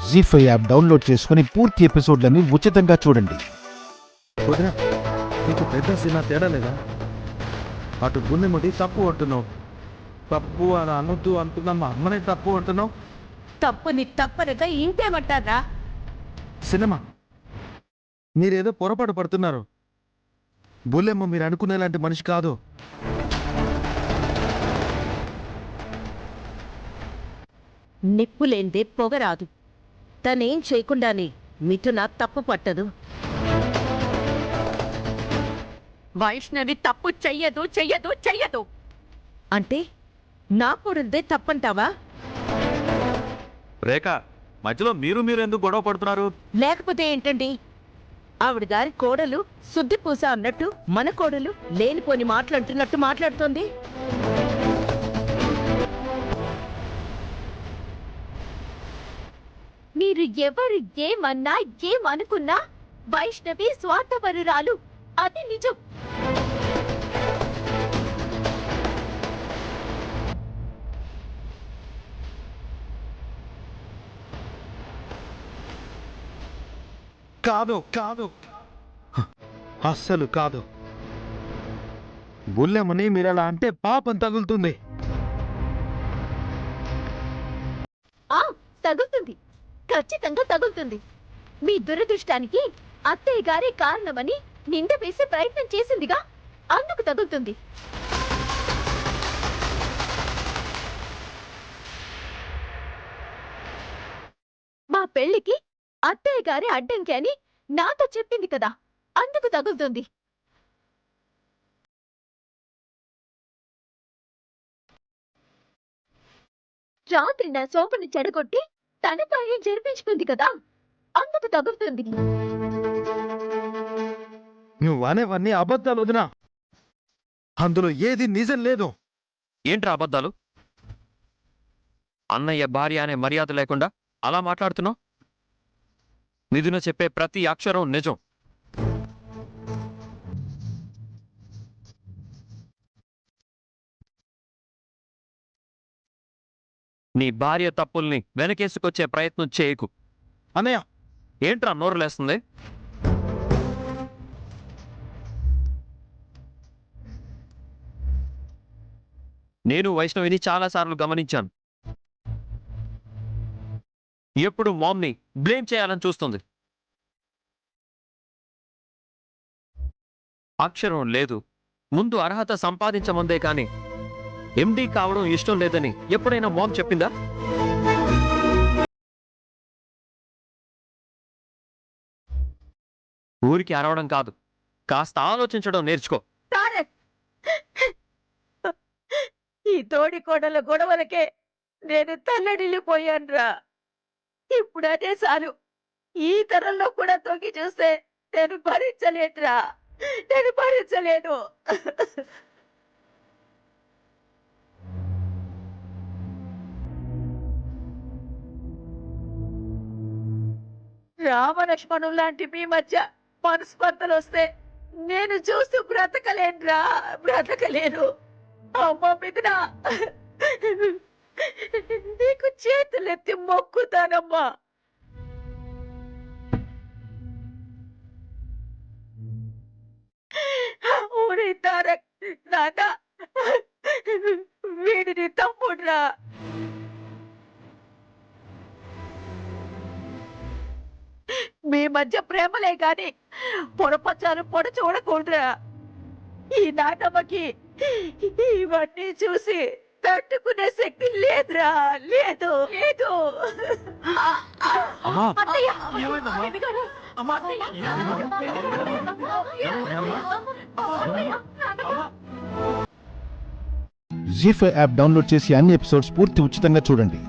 జీ5 app download చేసుకుని పూర్తి ఎపిసోడ్లని ఉచితంగా చూడండి. వదినా, నీకు పెద్ద సినిమా తేడా లేదా? అటు గుండెముడి తప్పు అంటున్నావు, తప్పు అని అనొద్దు అంటున్నా మా అమ్మనే తప్పు అంటున్నావు. తప్పుని తప్పనగా ఇంకేమంటారా? సినిమా మీరేదో పొరపాటు పడుతున్నారు. బుల్లెమ్మ మీరు అనుకునేలాంటి మనిషి కాదు. నిప్పులేందే పొగరాదు. తనేం చేయకుండానే మిథున తప్పు పట్టదు. వైష్ణవి తప్పు చెయ్యదు చెయ్యదు చెయ్యదు అంటే నా కూడదే తప్పంటావా? రేఖ, మధ్యలో మీరు ఎందుకు గొడవ పడుతున్నారు? లేకపోతే ఏంటండి? ఆవిడ గారి కోడలు శుద్ధి పూస అన్నట్టు మన కోడలు లేనిపోని మాట్లాడుతున్నట్టు మాట్లాడుతోంది. మీరు ఎవరు ఏమన్నా ఏమనుకున్నా వైష్ణవి స్వార్థపరురాలు, అది నిజం. కాదు కాదు, అస్సలు కాదు. బుల్లెమ్మని మీరు అలా అంటే పాపం తగులుతుంది. తగులుతుంది, ఖచ్చితంగా తగులుతుంది. మీ దురదృష్టానికి అత్తయ్య గారే కారణమని నింద వేసే ప్రయత్నం చేసిందిగా, అందుకు తగులుతుంది. మా పెళ్లికి అత్తయ్య గారే అడ్డంకి అని నాతో చెప్పింది కదా, అందుకు తగులుతుంది. రాత్రి నా సోపుని చెడగొట్టి తన కార్యం జరిపించుకుంది కదా, అందుకు తగులుతుంది. నువ్వు అనేవన్నీ అబద్ధాలు వదినా, అందులో ఏది నిజం లేదు. ఏంట్రా అబద్ధాలు? అన్నయ్య భార్య అనే మర్యాద లేకుండా అలా మాట్లాడుతున్నావు? మిథున చెప్పే ప్రతి అక్షరం నిజం. నీ భార్య తప్పుల్ని వెనకేసుకొచ్చే ప్రయత్నం చేయకు. అన్నయ్య, ఏంట్రా నోరులేస్తుంది? నేను వైష్ణవిని చాలాసార్లు గమనించాను. ఎప్పుడు మామ్ని బ్లేమ్ చేయాలని చూస్తుంది. అక్షరం లేదు, ముందు అర్హత సంపాదించమందే కానీ ఎండీ కావడం ఇష్టం లేదని ఎప్పుడైనా మామ్ చెప్పిందా? ఊరికి అరవడం కాదు, కాస్త ఆలోచించడం నేర్చుకో. ఈ తోడి కోడల గొడవలకే నేను తల్లడిల్లిపోయానురా. ఇప్పుడు అదే చాలు. ఈ తరంలో కూడా తొంగి చూస్తే నేను భరించలేనురా, నేను భరించలేను. రామలక్ష్మణులు లాంటి మీ మధ్య మనస్పర్ధలు వస్తే నేను చూస్తూ బ్రతకలేనురా, బ్రతకలేను. అమ్మ మిథున, నీకు చేతులెత్తి మొక్కుతానమ్మా. ఊరి తారక్ నాన్న, వీడిని తమ్ముడ్రా. మీ మధ్య ప్రేమలే గాని పొరపచ్చాలు పొడ చూడకూడదురా. ఈ నాటమ్మకి ఇవన్నీ చూసి తట్టుకునే శక్తి లేదురా, లేదు లేదు. జీ5 యాప్ డౌన్లోడ్ చేసి అన్ని ఎపిసోడ్స్ పూర్తి ఉచితంగా చూడండి.